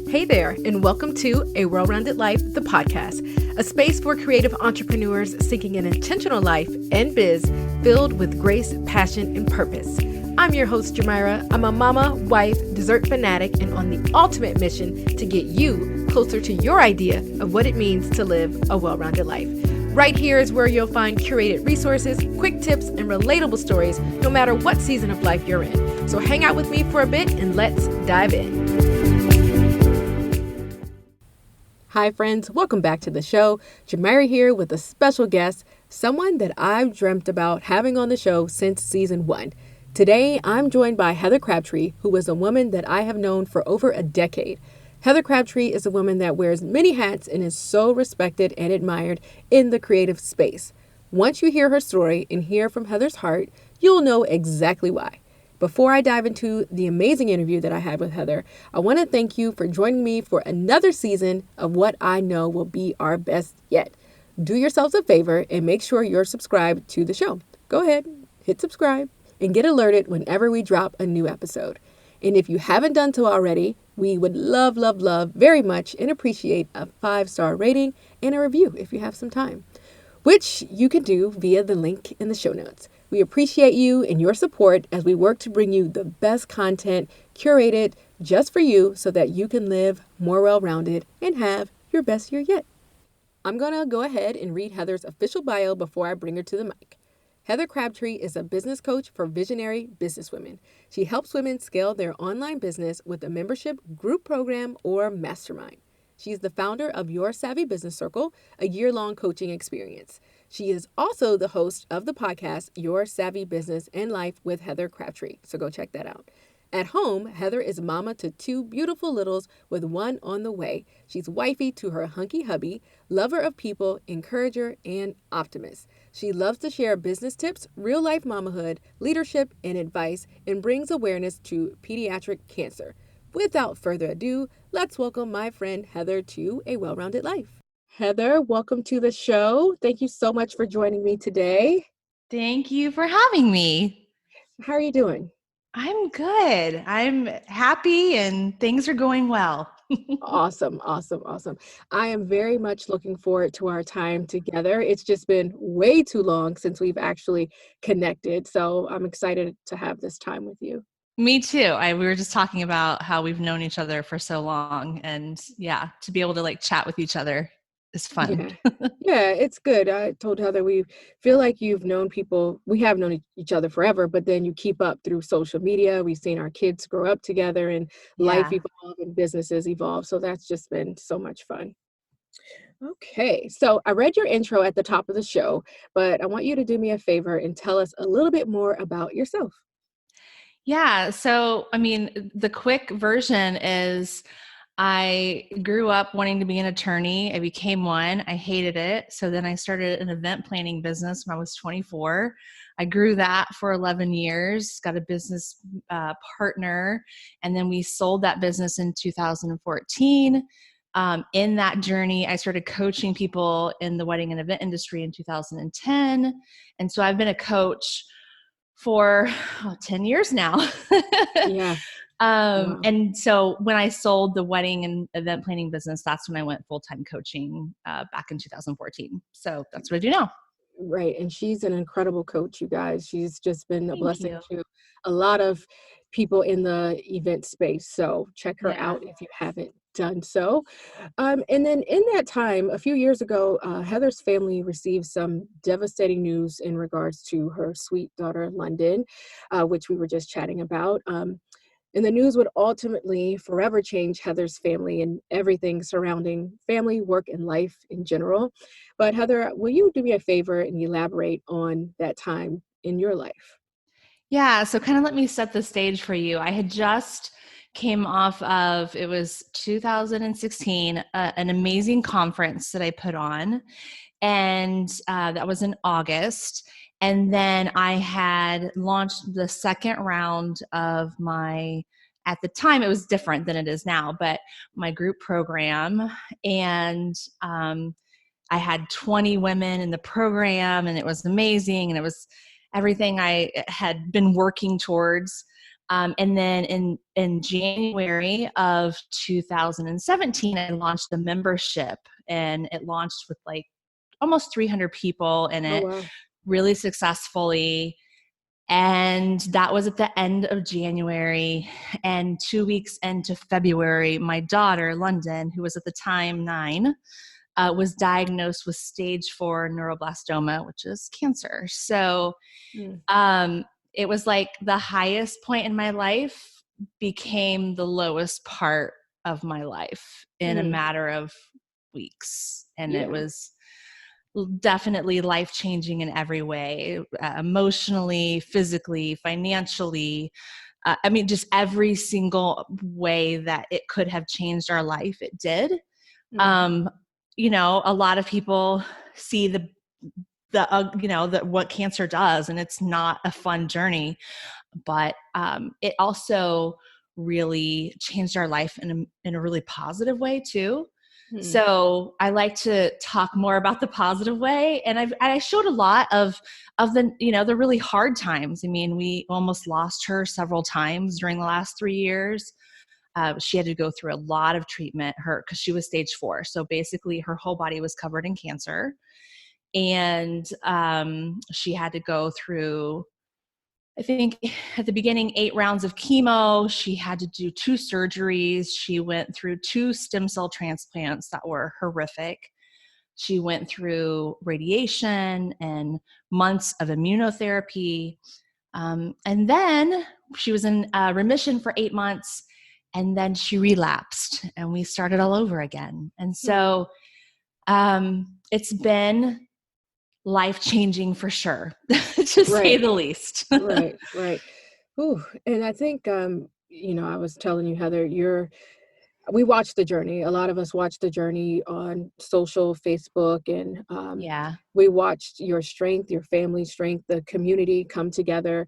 Hey there, and welcome to A Well-Rounded Life, the podcast, a space for creative entrepreneurs seeking an intentional life and biz filled with grace, passion, and purpose. I'm your host, Geomyra. I'm a mama, wife, dessert fanatic, and on the ultimate mission to get you closer to your idea of what it means to live a well-rounded life. Right here is where you'll find curated resources, quick tips, and relatable stories, no matter what season of life you're in. So hang out with me for a bit and let's dive in. Hi friends, welcome back to the show. Geomyra here with a special guest, someone that I've dreamt about having on the show since season 1. Today, I'm joined by Heather Crabtree, who is a woman that I have known for over a decade. Heather Crabtree is a woman that wears many hats and is so respected and admired in the creative space. Once you hear her story and hear from Heather's heart, you'll know exactly why. Before I dive into the amazing interview that I had with Heather, I want to thank you for joining me for another season of what I know will be our best yet. Do yourselves a favor and make sure you're subscribed to the show. Go ahead, hit subscribe, and get alerted whenever we drop a new episode. And if you haven't done so already, we would love very much and appreciate a 5-star rating and a review if you have some time, which you can do via the link in the show notes. We appreciate you and your support as we work to bring you the best content curated just for you so that you can live more well-rounded and have your best year yet. I'm going to go ahead and read Heather's official bio before I bring her to the mic. Heather Crabtree is a business coach for visionary businesswomen. She helps women scale their online business with a membership, group program, or mastermind. She's the founder of Your Savvy Business Circle, a year-long coaching experience. She is also the host of the podcast, Your Savvy Business and Life with Heather Crabtree. So go check that out. At home, Heather is mama to 2 beautiful littles with one on the way. She's wifey to her hunky hubby, lover of people, encourager, and optimist. She loves to share business tips, real-life mamahood, leadership, and advice, and brings awareness to pediatric cancer. Without further ado, let's welcome my friend Heather to A Well-Rounded Life. Heather, welcome to the show. Thank you so much for joining me today. Thank you for having me. How are you doing? I'm good. I'm happy and things are going well. Awesome. I am very much looking forward to our time together. It's just been way too long since we've actually connected. So I'm excited to have this time with you. Me too. We were just talking about how we've known each other for so long, and yeah, to be able to chat with each other is fun. Yeah, it's good. I told Heather we feel like we have known each other forever, but then you keep up through social media. We've seen our kids grow up together and life Yeah. evolve and businesses evolve. So that's just been so much fun. Okay, so I read your intro at the top of the show, but I want you to do me a favor and tell us a little bit more about yourself. Yeah. So, the quick version is I grew up wanting to be an attorney. I became one. I hated it. So then I started an event planning business when I was 24. I grew that for 11 years, got a business partner, and then we sold that business in 2014. In that journey, I started coaching people in the wedding and event industry in 2010. And so I've been a coach for 10 years now. Yeah. Wow. And so when I sold the wedding and event planning business, that's when I went full-time coaching back in 2014. So that's what I do now. Right. And she's an incredible coach, you guys. She's just been a Thank blessing you. to a lot of people in the event space. So check her Yeah. out if you haven't done so. And then in that time, a few years ago, Heather's family received some devastating news in regards to her sweet daughter, London, which we were just chatting about. And the news would ultimately forever change Heather's family and everything surrounding family, work, and life in general. But Heather, will you do me a favor and elaborate on that time in your life? Yeah. So kind of let me set the stage for you. I had just came off of, it was 2016, an amazing conference that I put on. And that was in August. And then I had launched the second round of at the time it was different than it is now, but my group program. And I had 20 women in the program, and it was amazing. And it was everything I had been working towards. And then in January of 2017, I launched a membership, and it launched with like almost 300 people in Oh, it, wow. really successfully. And that was at the end of January. And 2 weeks into February, my daughter, London, who was at the time 9, was diagnosed with stage 4 neuroblastoma, which is cancer. So Mm, um, it was like the highest point in my life became the lowest part of my life in a mm, matter of weeks. And it yeah. was definitely life changing in every way, emotionally, physically, financially. I mean, just every single way that it could have changed our life, it did. Mm, Um, a lot of people see the what cancer does, and it's not a fun journey, but it also really changed our life in a really positive way too. mm, So I like to talk more about the positive way, and I showed a lot of the really hard times. I mean, we almost lost her several times during the last 3 years. She had to go through a lot of treatment, because she was stage 4. So basically, her whole body was covered in cancer, and she had to go through, I think at the beginning, 8 rounds of chemo. She had to do 2 surgeries. She went through 2 stem cell transplants that were horrific. She went through radiation and months of immunotherapy. And then she was in remission for 8 months. And then she relapsed, and we started all over again. And mm. so it's been life changing for sure, to say Right, the least. right, right. Ooh, and I think, I was telling you, Heather, we watched the journey. A lot of us watched the journey on social, Facebook, and Yeah. we watched your strength, your family's strength, the community come together.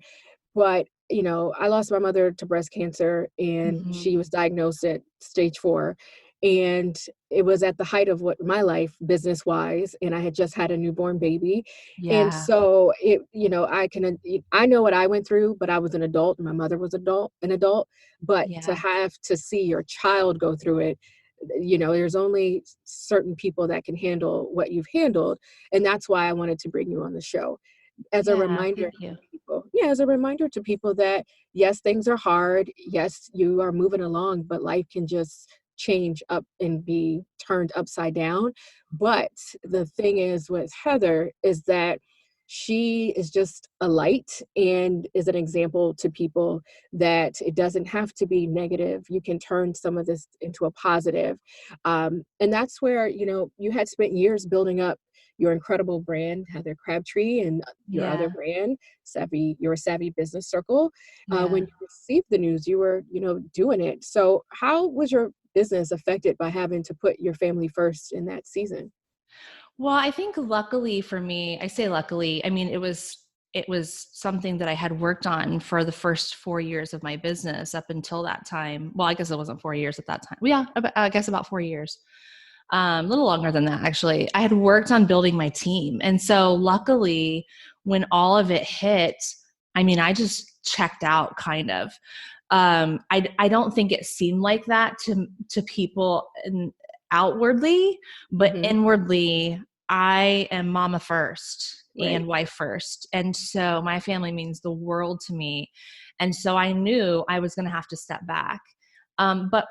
But, I lost my mother to breast cancer, and Hmm. she was diagnosed at stage 4. And it was at the height of what my life business wise, and I had just had a newborn baby. And Yeah. so I know what I went through, but I was an adult, and my mother was an adult. But to Yeah. have to see your child go through it, there's only certain people that can handle what you've handled. And that's why I wanted to bring you on the show as a Yeah. reminder Thank to you. people. Yeah, as a reminder to people that yes, things are hard. Yes, you are moving along, but life can just change up and be turned upside down. But the thing is with Heather is that she is just a light and is an example to people that it doesn't have to be negative. You can turn some of this into a positive. And that's where, you had spent years building up your incredible brand, Heather Crabtree, and your other Yeah. brand, your Savvy Business Circle. When Yeah. you received the news, you were, doing it. So how was your business affected by having to put your family first in that season? Well, I think luckily for me, I say luckily, I mean, it was something that I had worked on for the first 4 years of my business up until that time. Well, I guess it wasn't 4 years at that time. Well, yeah, I guess about 4 years. A little longer than that, actually. I had worked on building my team. And so luckily, when all of it hit, I mean, I just checked out kind of. I don't think it seemed like that to people outwardly, but Mm-hmm. inwardly, I am mama first and Right. wife first. And so my family means the world to me. And so I knew I was going to have to step back. But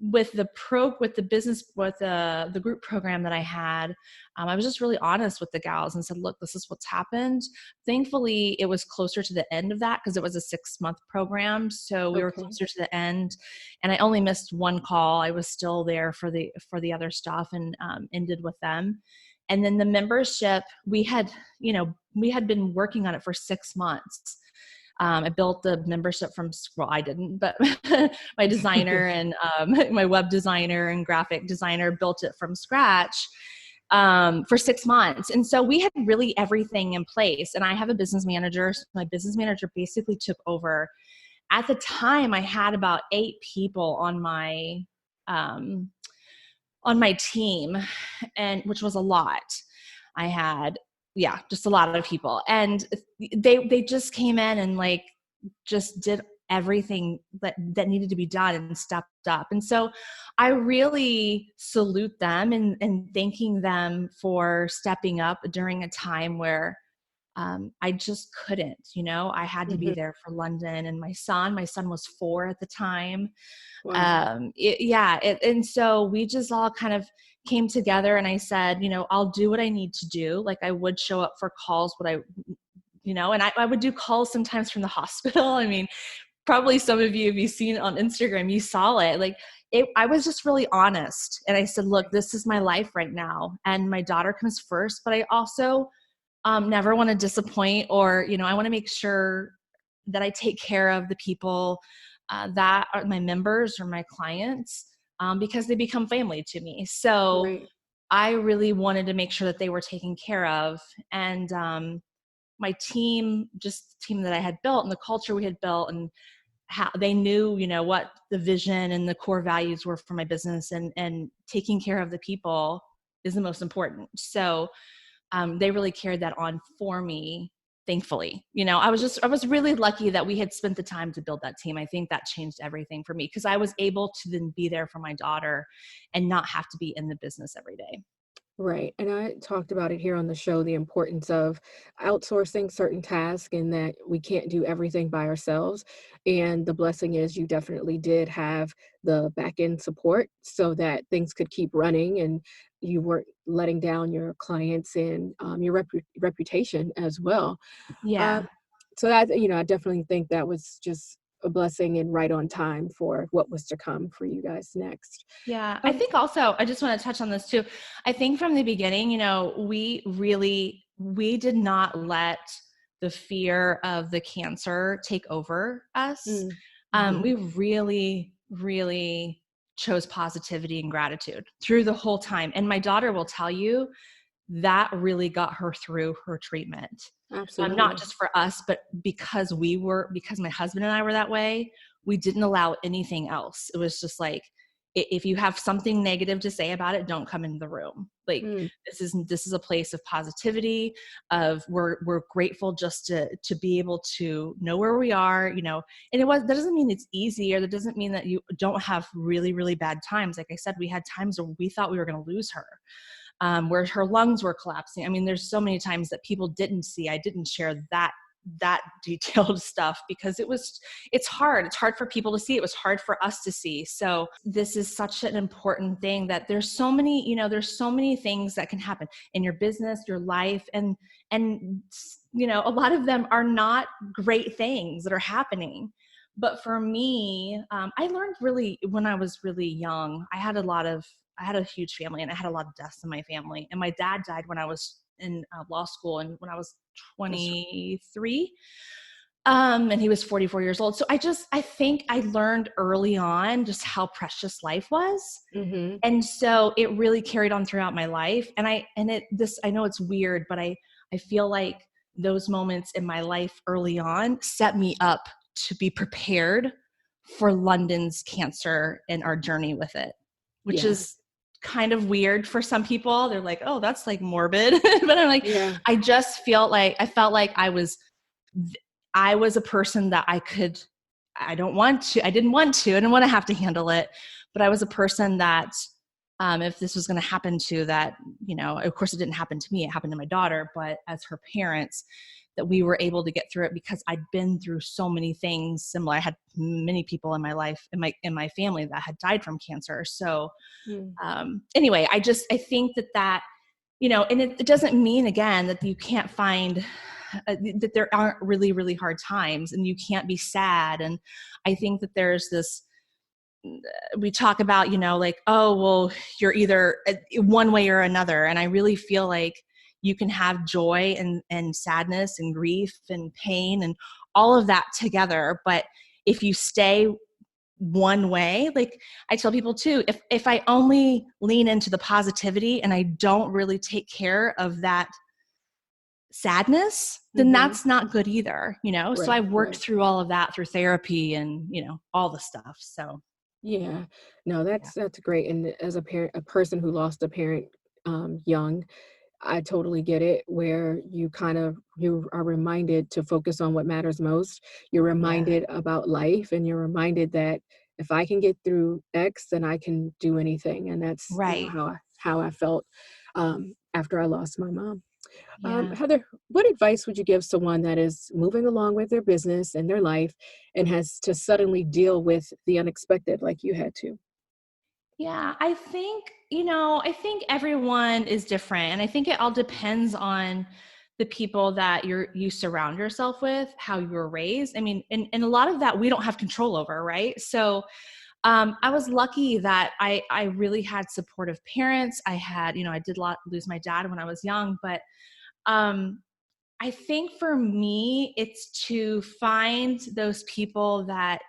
with the business, with the group program that I had, I was just really honest with the gals and said, look, this is what's happened. Thankfully, it was closer to the end of that because it was a 6-month program. So we were Okay. closer to the end, and I only missed one call. I was still there for the other stuff, and ended with them. And then the membership, we had been working on it for 6 months. I built the membership I didn't, but my designer and my web designer and graphic designer built it from scratch for 6 months. And so we had really everything in place. And I have a business manager. So my business manager basically took over. At the time, I had about 8 people um, on my team, and which was a lot. I had, yeah, just a lot of people, and they just came in and like just did everything that needed to be done and stepped up. And so I really salute them and thanking them for stepping up during a time where I just couldn't, I had to be Mm-hmm. there for London and my son was 4 at the time. Wow. And so we just all kind of came together, and I said, I'll do what I need to do. Like, I would show up for calls, and I would do calls sometimes from the hospital. I mean, probably some of you, if you've seen it on Instagram, you saw it. Like, I was just really honest. And I said, look, this is my life right now. And my daughter comes first, but I also never want to disappoint, or, I want to make sure that I take care of the people that are my members or my clients, because they become family to me. So Right. I really wanted to make sure that they were taken care of. And my team, just the team that I had built and the culture we had built, and how they knew, what the vision and the core values were for my business, and taking care of the people is the most important. So they really carried that on for me, thankfully. I was really lucky that we had spent the time to build that team. I think that changed everything for me, because I was able to then be there for my daughter and not have to be in the business every day. Right. And I talked about it here on the show, the importance of outsourcing certain tasks and that we can't do everything by ourselves. And the blessing is you definitely did have the back end support so that things could keep running and you weren't letting down your clients and your reputation as well. Uh, Yeah. so that, I definitely think that was just a blessing and right on time for what was to come for you guys next. Yeah. I Um, think also, I just want to touch on this too. I think from the beginning, we did not let the fear of the cancer take over us. mhm. We really, really chose positivity and gratitude through the whole time. And my daughter will tell you that really got her through her treatment. Not Absolutely. just for us, but because my husband and I were that way, we didn't allow anything else. It was just like, if you have something negative to say about it, don't come into the room. Like, Mm, this is a place of positivity, of we're grateful just to be able to know where we are, and that doesn't mean it's easy, or that doesn't mean that you don't have really, really bad times. Like I said, we had times where we thought we were going to lose her, where her lungs were collapsing. I mean, there's so many times that people didn't see. I didn't share that detailed stuff because it's hard. It's hard for people to see. It was hard for us to see. So this is such an important thing, that there's so many things that can happen in your business, your life, and a lot of them are not great things that are happening. But for me, I learned really when I was really young. I had a huge family, and I had a lot of deaths in my family. And my dad died when I was in law school, and when I was that's 23, and he was 44 years old. So I think I learned early on just how precious life was. mhm. And so it really carried on throughout my life. I know it's weird, but I feel like those moments in my life early on set me up to be prepared for London's cancer and our journey with it, which Yeah. is kind of weird for some people. They're like, oh, that's like morbid. But I'm like, Yeah. I felt like I was a person that I didn't want to, I didn't want to have to handle it. But I was a person that, if this was going to happen to that, of course it didn't happen to me, it happened to my daughter, but as her parents, that we were able to get through it because I'd been through so many things similar. I had many people in my life, in my family, that had died from cancer. So Mm. anyway, I think that, and it doesn't mean, again, that you can't find that there aren't really, really hard times and you can't be sad. And I think that there's this, we talk about, like, oh, well, you're either one way or another. And I really feel like you can have joy and sadness and grief and pain and all of that together. But if you stay one way, like I tell people too, if I only lean into the positivity and I don't really take care of that sadness, then Mhm. that's not good either, So I Right, worked right. through all of that through therapy and, all the stuff. So Yeah. No, yeah. that's great, and as a person who lost a parent, young, I totally get it, where you are reminded to focus on what matters most. You're Yeah. reminded about life, and you're reminded that if I can get through X, then I can do anything. And that's, Right. how I felt after I lost my mom. Yeah. Heather, what advice would you give someone that is moving along with their business and their life and has to suddenly deal with the unexpected like you had to? Yeah, I think, I think everyone is different. And I think it all depends on the people that you surround yourself with, how you were raised. I mean, and a lot of that we don't have control over, right? So I was lucky that I really had supportive parents. I had, I did lose my dad when I was young, but um, I think for me, it's to find those people that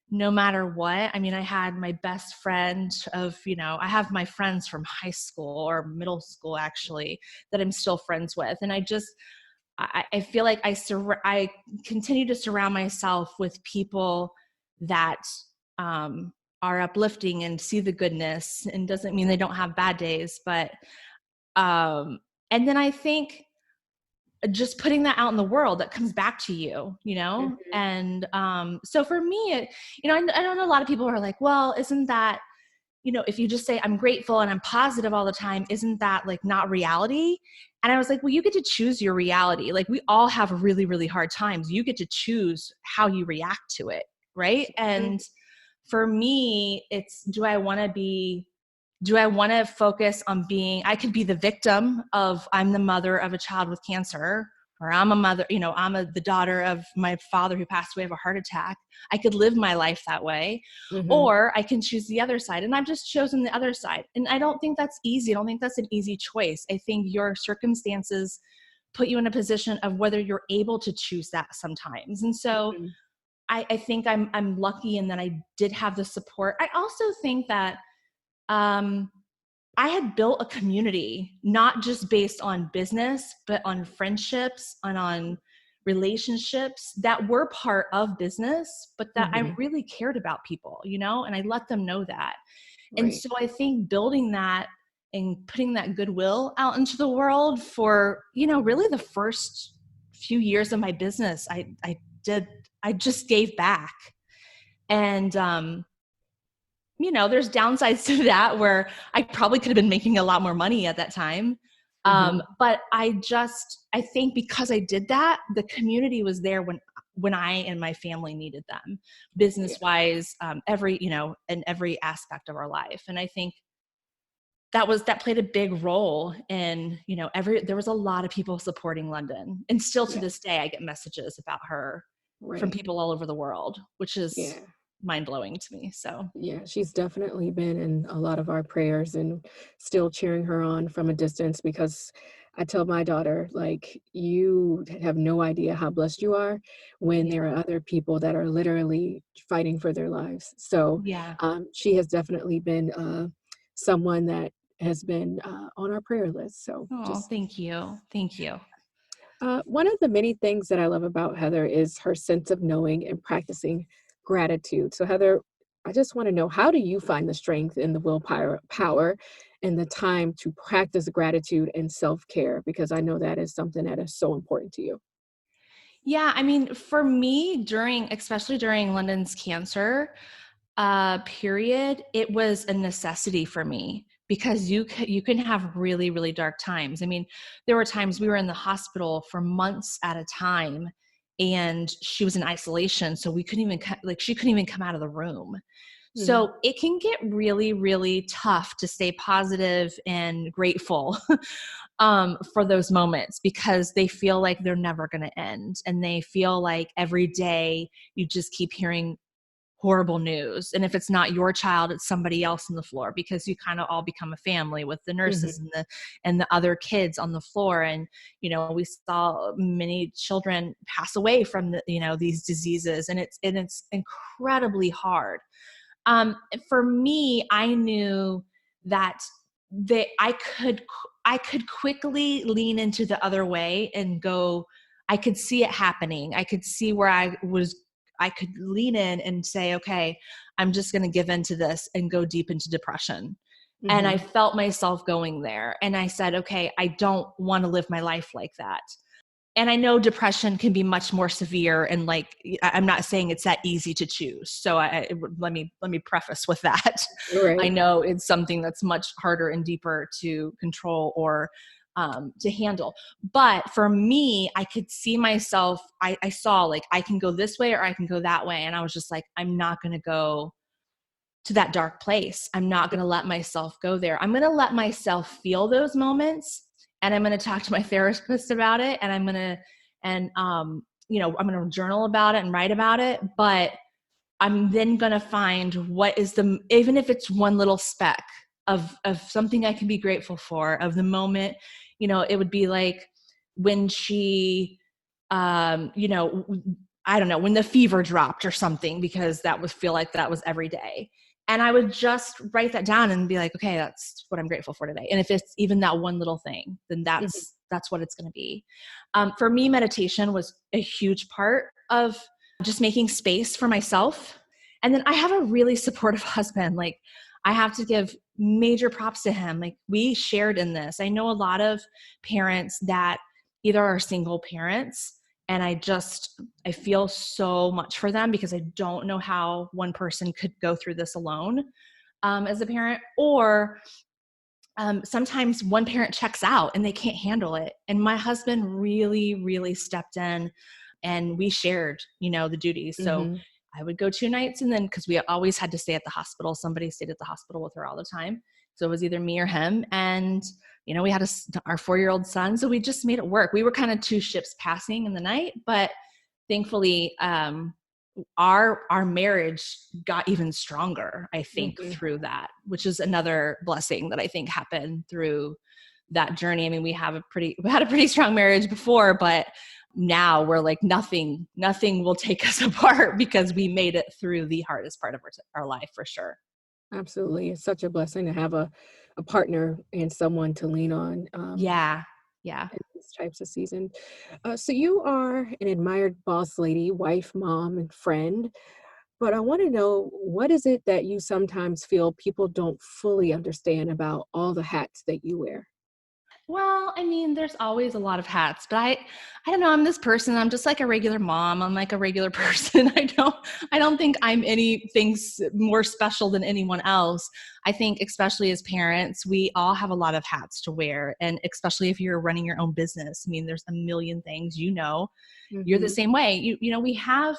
no matter what, I mean, I had my best friend I have my friends from high school or middle school actually that I'm still friends with. And I feel like I continue to surround myself with people that are uplifting and see the goodness, and doesn't mean they don't have bad days, but um, and then I think just putting that out in the world that comes back to you, Mhm, and so for me, I don't know, a lot of people are like, well, isn't that, if you just say I'm grateful and I'm positive all the time, isn't that like not reality? And I was like, well, you get to choose your reality. Like, we all have really, really hard times. You get to choose how you react to it, right? so true. And for me, it's, do I want to focus on being, I could be the victim of, I'm the mother of a child with cancer, or I'm a mother, the daughter of my father who passed away of a heart attack. I could live my life that way, Mhm, or I can choose the other side. And I've just chosen the other side. And I don't think that's easy. I don't think that's an easy choice. I think your circumstances put you in a position of whether you're able to choose that sometimes. And so mhm, I think I'm lucky in that I did have the support. I also think that um, I had built a community, not just based on business, but on friendships and on relationships that were part of business, but that I mhm, really cared about people, and I let them know that. And right. so I think building that and putting that goodwill out into the world for, really the first few years of my business, I just gave back. And there's downsides to that where I probably could have been making a lot more money at that time. Mhm, But I think because I did that, the community was there when I and my family needed them, yeah, business wise, in every aspect of our life. And I think that played a big role in, there was a lot of people supporting London. And still to yeah, this day, I get messages about her from right. people all over the world, which is Yeah. mind blowing to me. So Yeah, she's definitely been in a lot of our prayers and still cheering her on from a distance because I tell my daughter, like, you have no idea how blessed you are when there yeah. are other people that are literally fighting for their lives. So Yeah. she has definitely been someone that has been on our prayer list. So Oh, just thank you. Thank you. one of the many things that I love about Heather is her sense of knowing and practicing gratitude. So, Heather, I just want to know, how do you find the strength and the power and the time to practice gratitude and self care? Because I know that is something that is so important to you. Yeah, I mean, for me, especially during London's cancer period, it was a necessity for me because you can have really, really dark times. I mean, there were times we were in the hospital for months at a time, and she was in isolation, so we couldn't even she couldn't even come out of the room. Mm, So it can get really, really tough to stay positive and grateful for those moments because they feel like they're never going to end. And they feel like every day you just keep hearing horrible news. And if it's not your child, it's somebody else on the floor because you kind of all become a family with the nurses mhm, and the other kids on the floor. And, we saw many children pass away from these diseases, and it's incredibly hard. For me, I knew that I could quickly lean into the other way and go. I could see it happening. I could see where I could lean in and say, okay, I'm just going to give into this and go deep into depression. And I Mm-hmm. felt myself going there. And I said, okay, I don't want to live my life like that. And I know depression can be much more severe, and like I'm not saying it's that easy to choose. So let me preface with that. I Right. know it's something that's much harder and deeper to control or to handle. But for me, I could see myself. I saw like I can go this way or I can go that way, and I was just like, I'm not going to go to that dark place. I'm not going to let myself go there. I'm going to let myself feel those moments, and I'm going to talk to my therapist about it, and I'm going to, and, I'm going to journal about it and write about it. But I'm then going to find what is even if it's one little speck of something I can be grateful for, of the moment. It would be like when she, I don't know, when the fever dropped or something, because that would feel like that was every day. And I would just write that down and be like, okay, that's what I'm grateful for today. And if it's even that one little thing, then Mm-hmm. that's what it's going to be. For me, meditation was a huge part of just making space for myself. And then I have a really supportive husband. Like, I have to give major props to him. Like, we shared in this. I know a lot of parents that either are single parents, and I feel so much for them, because I don't know how one person could go through this alone as a parent. Or sometimes one parent checks out and they can't handle it. And my husband really, really stepped in, and we shared, the duties. So Mm-hmm. I would go 2 nights, and then, because we always had to stay at the hospital, somebody stayed at the hospital with her all the time. So it was either me or him. And, we had our 4-year-old son. So we just made it work. We were kind of two ships passing in the night, but thankfully, our marriage got even stronger, I think, Mm-hmm. through that, which is another blessing that I think happened through that journey. I mean, we had a pretty strong marriage before, but now we're like, nothing will take us apart, because we made it through the hardest part of our life, for sure. Absolutely. It's such a blessing to have a partner and someone to lean on Yeah. Yeah. in these types of seasons. So you are an admired boss lady, wife, mom, and friend. But I want to know, what is it that you sometimes feel people don't fully understand about all the hats that you wear? Well, I mean, there's always a lot of hats, but I don't know. I'm this person. I'm just like a regular mom. I'm like a regular person. I don't think I'm anything more special than anyone else. I think, especially as parents, we all have a lot of hats to wear, and especially if you're running your own business. I mean, there's a million things. You're the Mhm. same way. We have,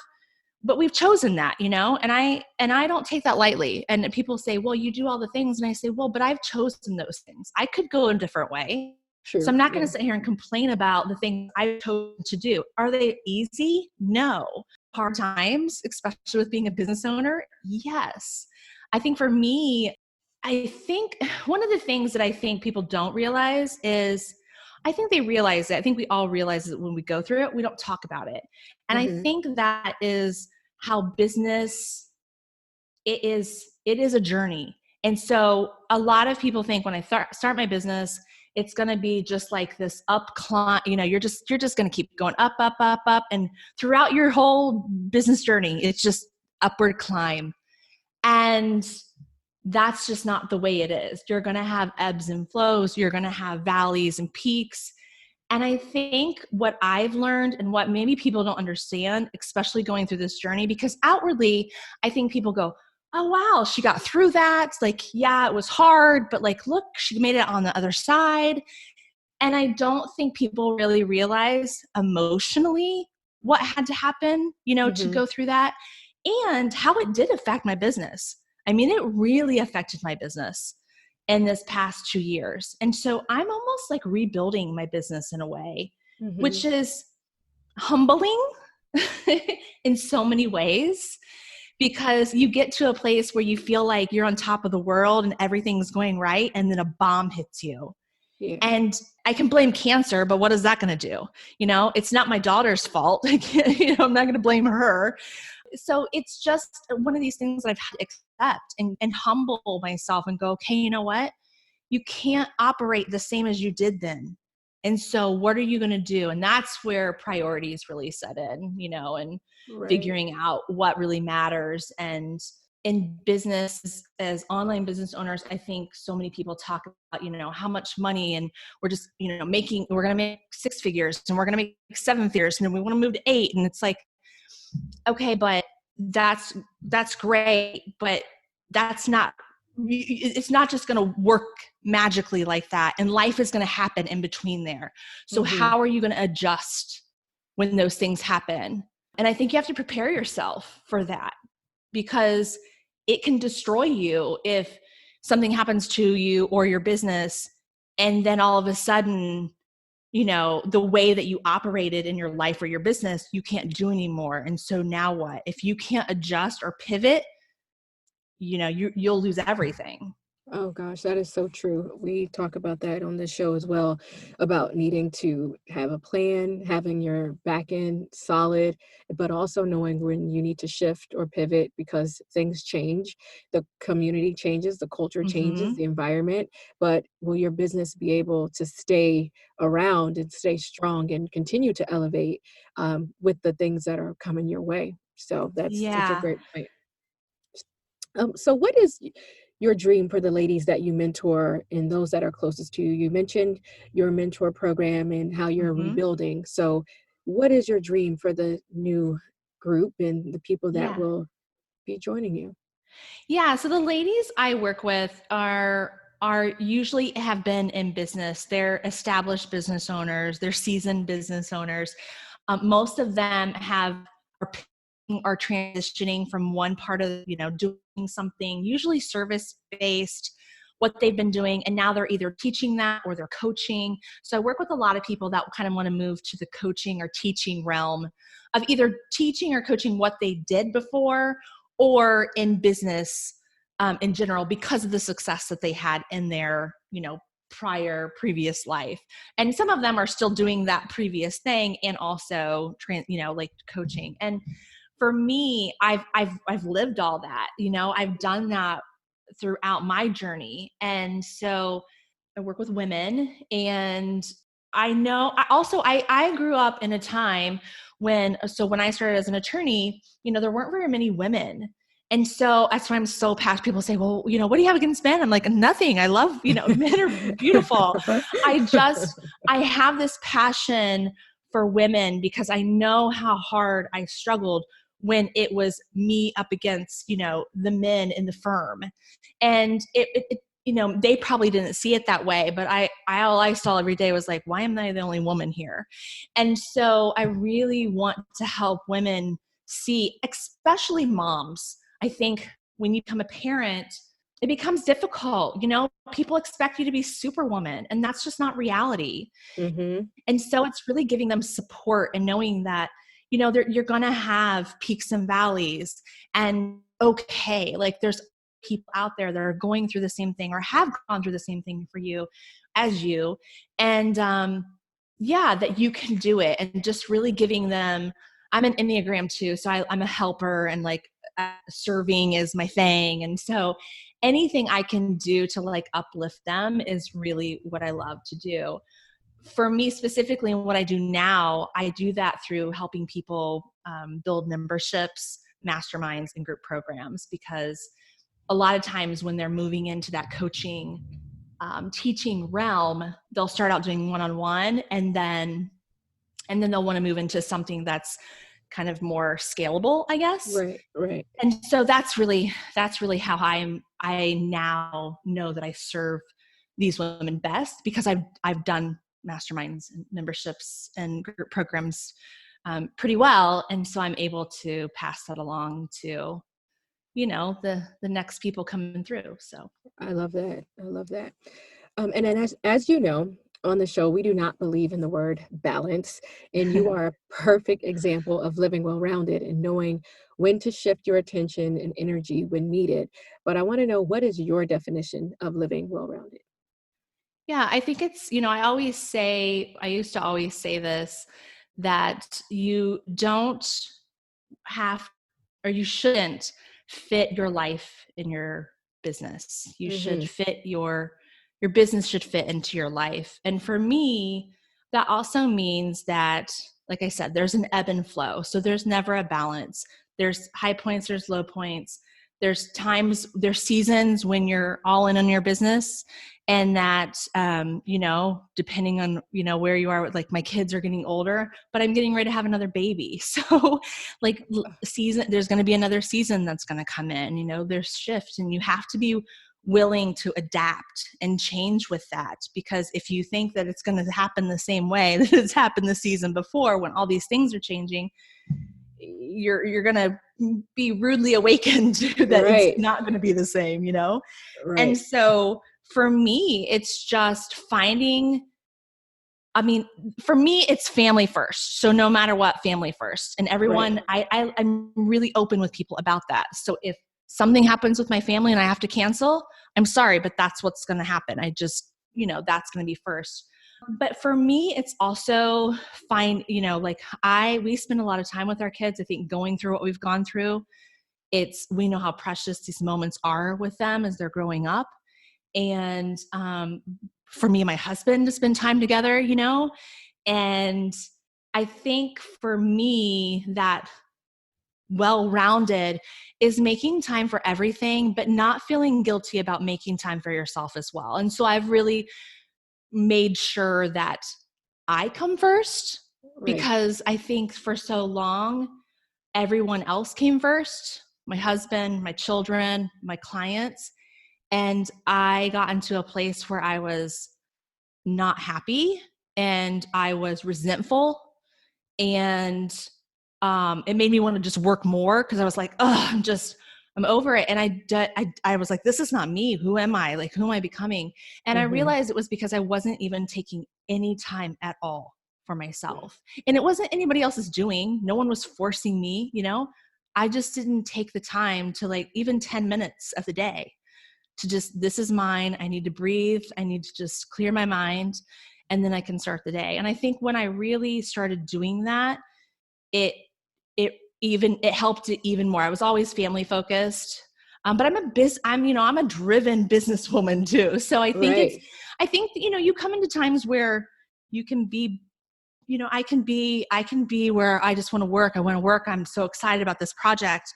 but we've chosen that, and I don't take that lightly. And people say, well, you do all the things, and I say, well, but I've chosen those things. I could go a different way. So True. I'm not going Yeah. to sit here and complain about the things I've chosen to do. Are they easy? No. Hard times, especially with being a business owner? Yes. I think for me, I think one of the things that I think people don't realize is, I think they realize it. I think we all realize that when we go through it, we don't talk about it. And I Mhm. think that is how business, it is a journey. And so a lot of people think when I start my business, it's going to be just like this up climb. You're just going to keep going up, up, up, up. And throughout your whole business journey, it's just upward climb. And that's just not the way it is. You're going to have ebbs and flows. You're going to have valleys and peaks. And I think what I've learned, and what maybe people don't understand, especially going through this journey, because outwardly, I think people go, oh, wow, she got through that. Like, yeah, it was hard, but like, look, she made it on the other side. And I don't think people really realize emotionally what had to happen, to Mhm. go through that, and how it did affect my business. I mean, it really affected my business in this past 2 years. And so I'm almost like rebuilding my business in a way, which Mhm. is humbling in so many ways, because you get to a place where you feel like you're on top of the world and everything's going right, and then a bomb hits you. Yeah. And I can blame cancer, but what is that going to do? It's not my daughter's fault. I'm not going to blame her. So it's just one of these things that I've had to accept, and humble myself and go, okay, you know what? You can't operate the same as you did then. And so what are you going to do? And that's where priorities really set in, and Right. figuring out what really matters, and in business as online business owners, I think so many people talk about, how much money, and we're just, we're going to make 6 figures and we're going to make 7 figures and we want to move to 8. And it's like, okay, but that's great, but it's not just going to work magically like that. And life is going to happen in between there. So Mm-hmm. how are you going to adjust when those things happen? And I think you have to prepare yourself for that, because it can destroy you if something happens to you or your business, and then all of a sudden, the way that you operated in your life or your business, you can't do anymore. And so now what? If you can't adjust or pivot, you'll lose everything. Oh gosh, that is so true. We talk about that on this show as well, about needing to have a plan, having your back end solid, but also knowing when you need to shift or pivot because things change. The community changes, the culture changes, Mm-hmm. the environment. But will your business be able to stay around and stay strong and continue to elevate with the things that are coming your way? So that's such a Yeah. great point. So what is your dream for the ladies that you mentor and those that are closest to you? You mentioned your mentor program and how you're Mm-hmm. rebuilding. So what is your dream for the new group and the people that Yeah. will be joining you? Yeah. So the ladies I work with are usually have been in business. They're established business owners. They're seasoned business owners. Most of them are transitioning from one part of doing something usually service based, what they've been doing, and now they're either teaching that or they're coaching. So I work with a lot of people that kind of want to move to the coaching or teaching realm of either teaching or coaching what they did before, or in business in general, because of the success that they had in their previous life. And some of them are still doing that previous thing and also like coaching. And for me, I've lived all that. I've done that throughout my journey. And so I work with women, and I know I grew up in a time when I started as an attorney, there weren't very many women. And so that's why I'm so passionate. People say, well, what do you have against men? I'm like, nothing. I love, men are beautiful. I have this passion for women because I know how hard I struggled when it was me up against, the men in the firm. And they probably didn't see it that way, but all I saw every day was like, why am I the only woman here? And so I really want to help women see, especially moms. I think when you become a parent, it becomes difficult. People expect you to be superwoman, and that's just not reality. Mm-hmm. And so it's really giving them support and knowing that, you're going to have peaks and valleys, and okay, like there's people out there that are going through the same thing or have gone through the same thing for you as you. And yeah, that you can do it. And just really giving them, I'm an Enneagram too. So I'm a helper, and like serving is my thing. And so anything I can do to like uplift them is really what I love to do. For me specifically, and what I do now, I do that through helping people build memberships, masterminds, and group programs, because a lot of times when they're moving into that coaching, teaching realm, they'll start out doing one-on-one, and then they'll want to move into something that's kind of more scalable, I guess. Right, right. And so that's really how I now know that I serve these women best, because I've done masterminds and memberships and group programs pretty well. And so I'm able to pass that along to, the next people coming through. So. I love that. I love that. And then as you know, on the show, we do not believe in the word balance. And you are a perfect example of living well-rounded and knowing when to shift your attention and energy when needed. But I want to know, what is your definition of living well-rounded? Yeah, I think it's, I used to always say this, that you don't have, or you shouldn't fit your life in your business. You should Mm-hmm. fit your business should fit into your life. And for me, that also means that, like I said, there's an ebb and flow. So there's never a balance. There's high points, there's low points. there's seasons when you're all in on your business, and that, depending on, where you are with, like, my kids are getting older, but I'm getting ready to have another baby. So like there's going to be another season that's going to come in, there's shifts, and you have to be willing to adapt and change with that. Because if you think that it's going to happen the same way that it's happened the season before, when all these things are changing, you're going to be rudely awakened that it's Right. not going to be the same, And Right. so for me, it's just for me, it's family first. So no matter what, family first. And everyone, Right. I'm really open with people about that. So if something happens with my family and I have to cancel, I'm sorry, but that's what's going to happen. I just, that's going to be first. But for me, it's also fine, we spend a lot of time with our kids. I think going through what we've gone through, we know how precious these moments are with them as they're growing up. And for me and my husband to spend time together, and I think for me that well-rounded is making time for everything, but not feeling guilty about making time for yourself as well. And so I've really made sure that I come first, Right. because I think for so long, everyone else came first, my husband, my children, my clients. And I got into a place where I was not happy and I was resentful, and it made me want to just work more, because I was like, oh, I'm over it. And I was like, this is not me. Who am I? Like, who am I becoming? And I Mm-hmm. realized it was because I wasn't even taking any time at all for myself. And it wasn't anybody else's doing. No one was forcing me, I just didn't take the time to, like, even 10 minutes of the day to just, this is mine. I need to breathe. I need to just clear my mind, and then I can start the day. And I think when I really started doing that, it helped it even more. I was always family focused. But I'm a driven businesswoman too. So Right. I think, you come into times where you can be, I can be where I just want to work. I want to work. I'm so excited about this project.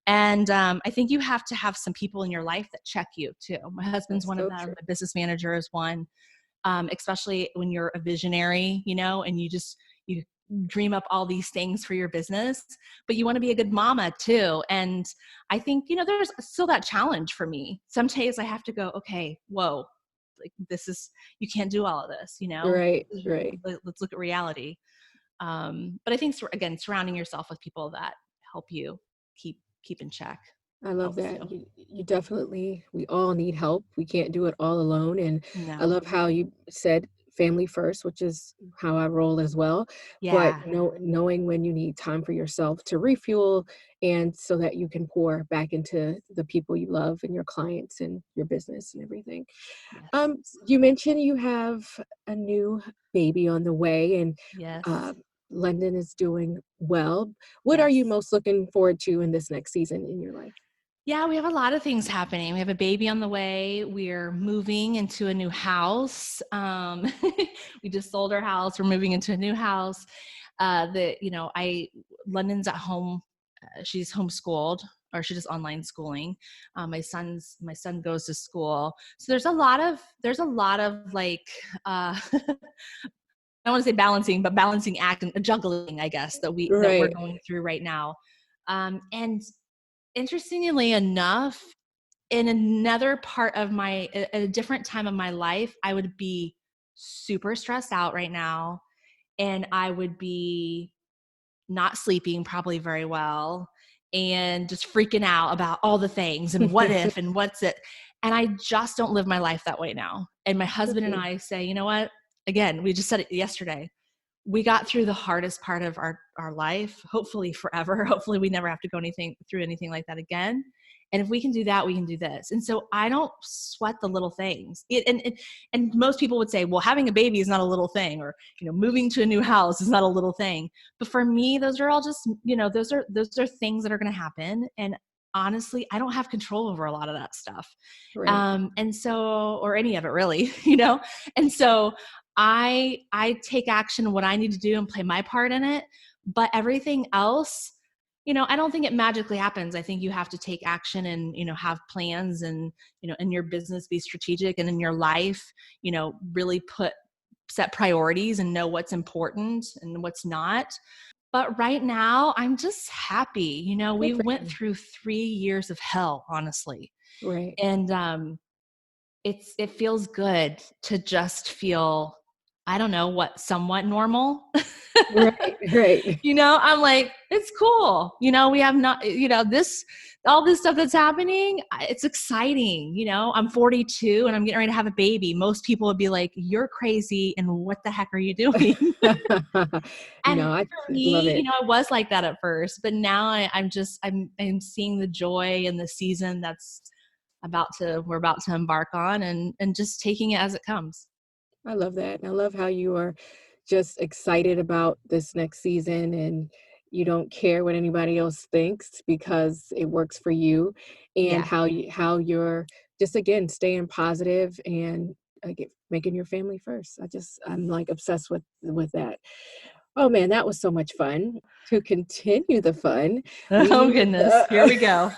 And I think you have to have some people in your life that check you too. My husband's That's one of so them. true. My business manager is one. Especially when you're a visionary, and you dream up all these things for your business, but you want to be a good mama too. And I think, there's still that challenge for me. Some days I have to go, okay, whoa, like, you can't do all of this, Right. Right. let's look at reality. But I think, again, surrounding yourself with people that help you keep in check I love helps that. too. You definitely, we all need help. We can't do it all alone. And I No. love how you said family first, which is how I roll as well. But Yeah. knowing when you need time for yourself to refuel, and so that you can pour back into the people you love and your clients and your business and everything. Yes. You mentioned you have a new baby on the way, and uh, Yes. London is doing well. What are you Yes. most looking forward to in this next season in your life? Yeah, we have a lot of things happening. We have a baby on the way. We're moving into a new house. We just sold our house. We're moving into a new house. London's at home. She's homeschooled, or she does online schooling. My son goes to school. So there's a lot of like, I want to say balancing, but balancing act and juggling, I guess, that we're Right. going through right now. And interestingly enough, in another part of at a different time of my life, I would be super stressed out right now, and I would be not sleeping probably very well, and just freaking out about all the things and what if and what's it. And I just don't live my life that way now. And my husband and Okay. I say, you know what? Again, we just said it yesterday. We got through the hardest part of our life, hopefully forever. Hopefully we never have to go through anything like that again. And if we can do that, we can do this. And so I don't sweat the little things. And most people would say, well, having a baby is not a little thing, or, moving to a new house is not a little thing. But for me, those are all just, those are things that are going to happen. And honestly, I don't have control over a lot of that stuff. Right. And so, or any of it really, and so I take action what I need to do and play my part in it. But everything else, I don't think it magically happens. I think you have to take action and, have plans and, in your business, be strategic, and in your life, really set priorities and know what's important and what's not. But right now I'm just happy. Good We for went you. through 3 years of hell, honestly. Right. And, it feels good to just feel, I don't know, somewhat normal. Right. Right. I'm like, it's cool. We have not, all this stuff that's happening. It's exciting. I'm 42 and I'm getting ready to have a baby. Most people would be like, you're crazy. And what the heck are you doing? And No, I for love me, it. I was like that at first, but now I'm seeing the joy in the season we're about to embark on, and just taking it as it comes. I love that. And I love how you are just excited about this next season and you don't care what anybody else thinks because it works for you, and Yeah. how you're just again staying positive and making your family first. I'm like obsessed with that. Oh man, that was so much fun. To continue the fun, Oh we goodness. Here we go.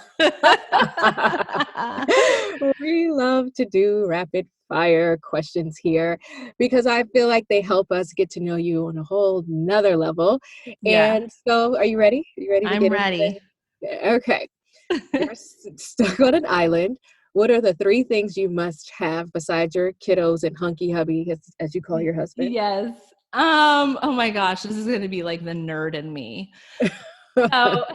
we love to do rapid fire questions here because I feel like they help us get to know you on a whole nother level. Yeah, And so, are you ready? Are you ready to I'm get into ready. it? Yeah, okay. You're stuck on an island. What are the three things you must have besides your kiddos and hunky hubby, as you call your husband? Yes. Oh my gosh, this is going to be like the nerd in me. So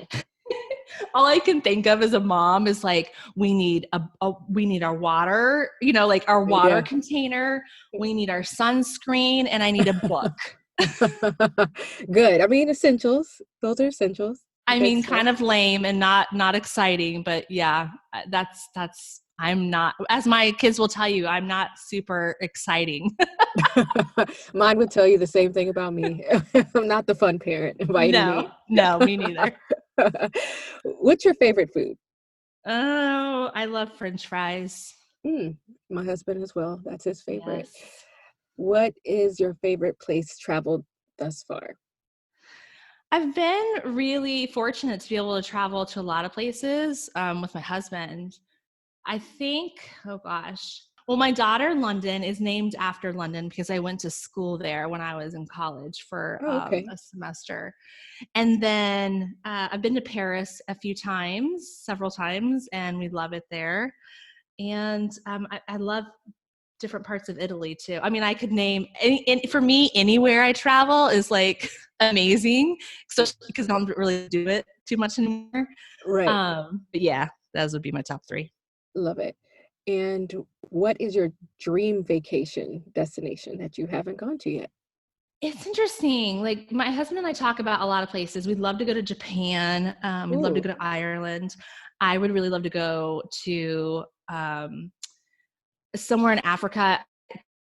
all I can think of as a mom is like, we need we need our water, like our water Yeah. container. We need our sunscreen, and I need a book. Good. I mean, essentials. Those are essentials. I Good mean, stuff. kind of lame and not exciting, but yeah, that's I'm not, as my kids will tell you, I'm not super exciting. Mine would tell you the same thing about me. I'm not the fun parent by any No, means. no, me neither. What's your favorite food? Oh, I love French fries. Mm, my husband as well. That's his favorite. Yes. What is your favorite place traveled thus far? I've been really fortunate to be able to travel to a lot of places with my husband. I think, oh gosh. Well, my daughter, London, is named after London because I went to school there when I was in college for Oh, okay. a semester. And then I've been to Paris a few times, several times, and we love it there. And I love different parts of Italy too. I mean, I could name for me, anywhere I travel is like amazing, especially because I don't really do it too much anymore. Right. But yeah, those would be my top three. Love it. And what is your dream vacation destination that you haven't gone to yet? It's interesting. Like my husband and I talk about a lot of places. We'd love to go to Japan. We'd love to Ooh, go to Ireland. I would really love to go to somewhere in Africa,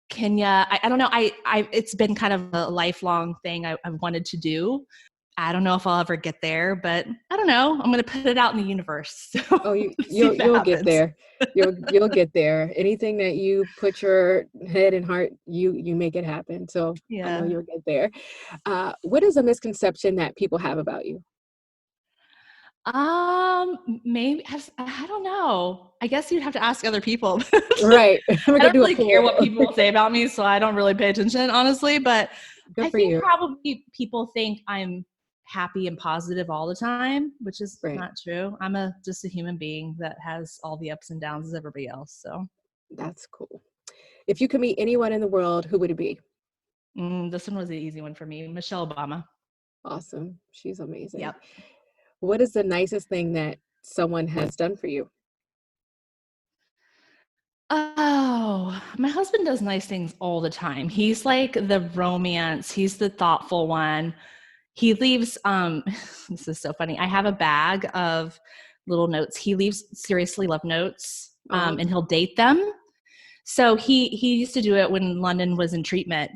Kenya. I don't know. It's been kind of a lifelong thing I've wanted to do. I don't know if I'll ever get there, but I don't know. I'm going to put it out in the universe. So oh, let's see if it you'll get happens. there. You'll get there. Anything that you put your head and heart, you make it happen. So I know Yeah. you'll get there. What is a misconception that people have about you? Maybe I don't know. I guess you'd have to ask other people. Right. We're I gonna don't do a really care poll. what people say about me, so I don't really pay attention, honestly. But Good I for think you. probably people think I'm happy and positive all the time, which is Right. not true. I'm just a human being that has all the ups and downs as everybody else. So That's cool. If you could meet anyone in the world, who would it be? this one was the easy one for me. Michelle Obama. Awesome. She's amazing. Yep. What is the nicest thing that someone has done for you? Oh, my husband does nice things all the time. He's like the romance, he's the thoughtful one. He leaves this is so funny. I have a bag of little notes. He leaves seriously love notes, Oh, and he'll date them. So he used to do it when London was in treatment,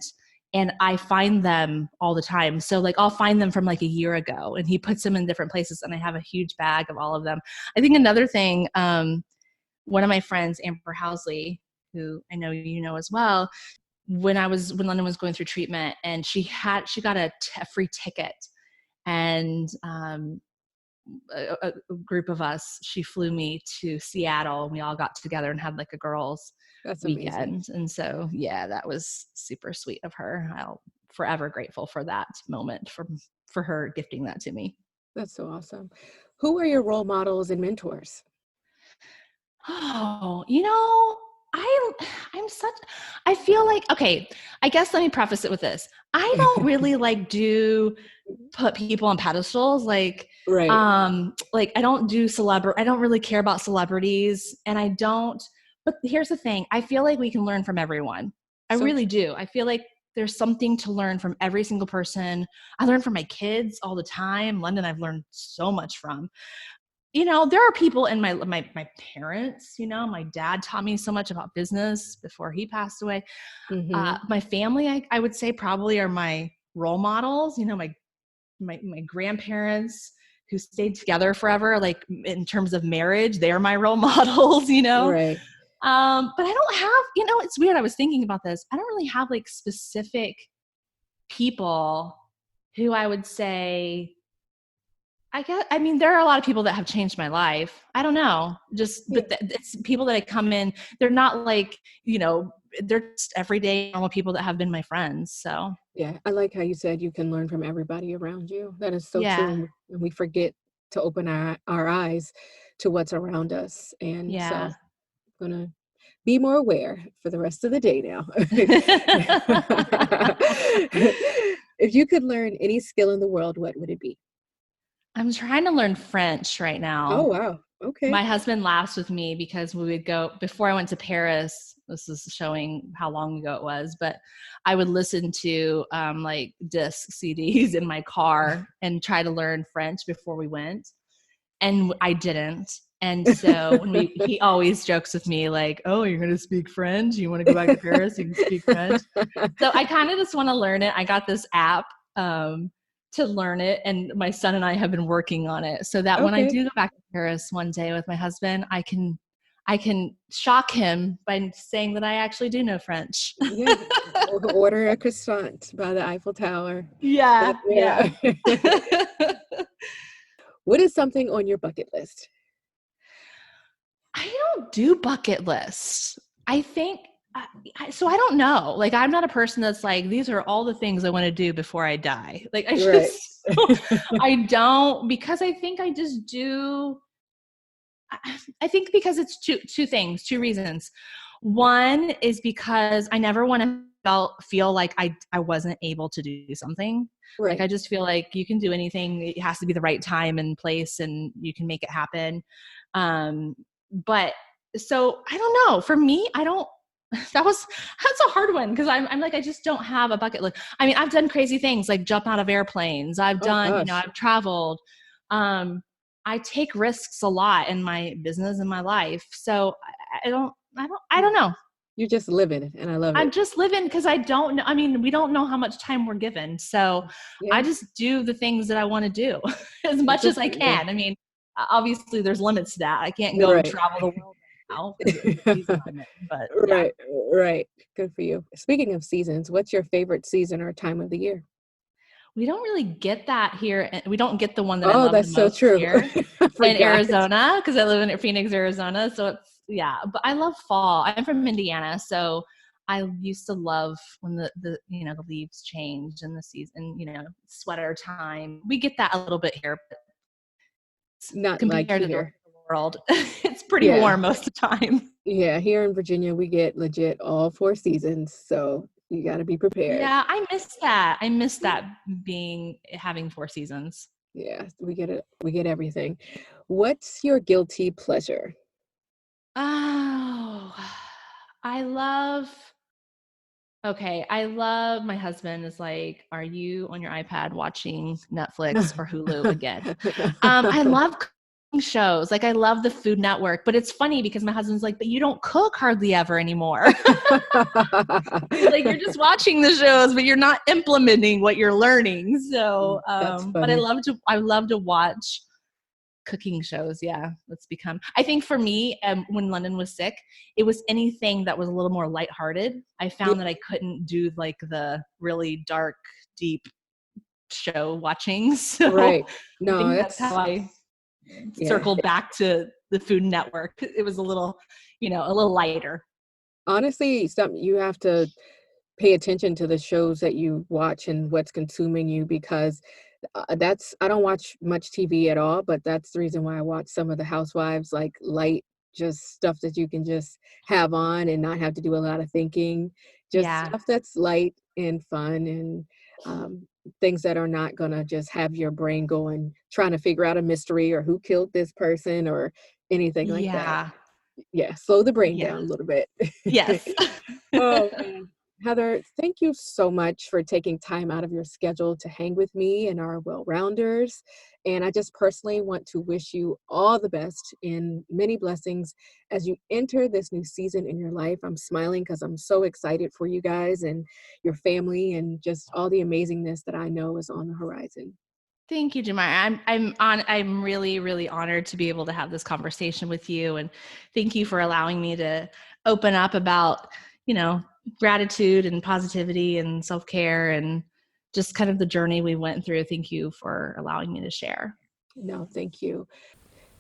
and I find them all the time. So like I'll find them from like a year ago, and he puts them in different places, and I have a huge bag of all of them. I think another thing, one of my friends, Amber Housley, who I know you know as well, when London was going through treatment, and she got a free ticket, and a group of us, she flew me to Seattle and we all got together and had like a girls That's amazing. weekend. And so, yeah, that was super sweet of her. I'll forever grateful for that moment for her gifting that to me. That's so awesome. Who are your role models and mentors? Oh, I'm such, I feel like, okay, I guess let me preface it with this. I don't really put people on pedestals. Right. Like I don't do I don't really care about celebrities but here's the thing. I feel like we can learn from everyone. I So really do. I feel like there's something to learn from every single person. I learn from my kids all the time. London, I've learned so much from. There are people in my parents, my dad taught me so much about business before he passed away. mm-hmm. My family, I would say probably are my role models, my grandparents who stayed together forever, like in terms of marriage, they're my role models, Right. But I don't have, it's weird. I was thinking about this. I don't really have like specific people who I would say, I mean, there are a lot of people that have changed my life. I don't know, Yeah. but it's people that I come in. They're not like, they're just everyday normal people that have been my friends. So Yeah. I like how you said you can learn from everybody around you. That is so true. yeah, And we forget to open our eyes to what's around us. And so yeah. I'm going to be more aware for the rest of the day now. If you could learn any skill in the world, what would it be? I'm trying to learn French right Oh, now. wow. Okay. My husband laughs with me because we would go before I went to Paris. This is showing how long ago it was, but I would listen to like disc CDs in my car and try to learn French before we went. And I didn't. And so he always jokes with me like, "Oh, you're going to speak French? You want to go back to Paris? You can speak French." So I kind of just want to learn it. I got this app to learn it, and my son and I have been working on it so that when I Okay. do go back to Paris one day with my husband, I can shock him by saying that I actually do know French. Yeah. Order a croissant by the Eiffel Tower. Yeah, Yeah. yeah. What is something on your bucket list? I don't do bucket lists. I think so I don't know. Like I'm not a person that's like these are all the things I want to do before I die. Like I Right. just I don't because I think I just do I think because it's two things, two reasons. One is because I never want to feel like I wasn't able to do something. Like Right. I just feel like you can do anything. It has to be the right time and place and you can make it happen. But so I don't know. For me, I don't that's a hard one because I'm like I just don't have a bucket list. I mean, I've done crazy things like jump out of airplanes. I've Oh done, gosh. I've traveled. Um, I take risks a lot in my business and my life. So I don't know. You're just living and I love I'm it. just living because I don't know. I mean, we don't know how much time we're given. So I Yeah. just do the things that I want to do as much Good as for I you. can. I mean, obviously there's limits to that. I can't go Right. travel the world right now because the season I'm in, but yeah. Right. Right. Good for you. Speaking of seasons, what's your favorite season or time of the year? We don't really get that here. We don't get the one that I Oh, love the that's so most true. here I in forgot. Arizona because I live in Phoenix, Arizona. So it's, yeah, but I love fall. I'm from Indiana. So I used to love when the leaves change and the season, sweater time. We get that a little bit here, but Not like compared to the rest here. of the world, it's pretty Yeah. warm most of the time. Yeah. Here in Virginia, we get legit all 4 seasons. So you got to be prepared. Yeah, I miss that. I miss that having 4 seasons. Yeah. We get it. We get everything. What's your guilty pleasure? Oh, I love Okay, I love my husband is like, "Are you on your iPad watching Netflix or Hulu again?" I love cooking shows. Like I love the Food Network, but it's funny because my husband's like, "But you don't cook hardly ever anymore." He's like, "You're just watching the shows, but you're not implementing what you're learning." So, That's but funny. I love to watch cooking shows. Yeah, I think for me, when London was sick, it was anything that was a little more lighthearted. I Yeah, found that I couldn't do like the really dark, deep show watching. So right. I No, think that's that's how I Yeah. circled back to the Food Network. It was a little lighter. Honestly, something you have to pay attention to the shows that you watch and what's consuming you because that's I don't watch much TV at all, but that's the reason why I watch some of the Housewives, like light, just stuff that you can just have on and not have to do a lot of thinking, just Yeah. stuff that's light and fun and um, things that are not gonna just have your brain going trying to figure out a mystery or who killed this person or anything like that. Yeah. Yeah, slow the brain Yeah. down a little bit. Yes. Oh, man. Heather, thank you so much for taking time out of your schedule to hang with me and our well-rounders. And I just personally want to wish you all the best and many blessings as you enter this new season in your life. I'm smiling because I'm so excited for you guys and your family and just all the amazingness that I know is on the horizon. Thank you, Jemima. I'm really, really honored to be able to have this conversation with you. And thank you for allowing me to open up about, gratitude and positivity and self-care and just kind of the journey we went through. Thank you for allowing me to share. No, thank you.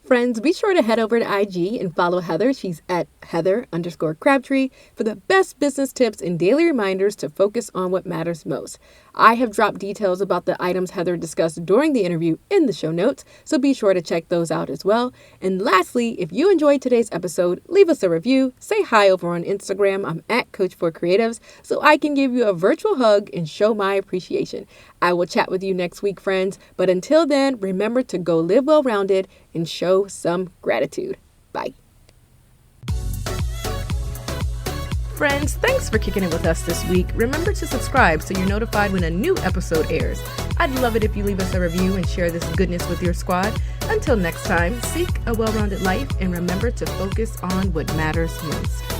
Friends, be sure to head over to IG and follow Heather. She's at Heather_Crabtree for the best business tips and daily reminders to focus on what matters most. I have dropped details about the items Heather discussed during the interview in the show notes, so be sure to check those out as well. And lastly, if you enjoyed today's episode, leave us a review, say hi over on Instagram. I'm at Coach4Creatives, so I can give you a virtual hug and show my appreciation. I will chat with you next week, friends, but until then, remember to go live well-rounded and show some gratitude. Bye. Friends, thanks for kicking it with us this week. Remember to subscribe so you're notified when a new episode airs. I'd love it if you leave us a review and share this goodness with your squad. Until next time, seek a well-rounded life and remember to focus on what matters most.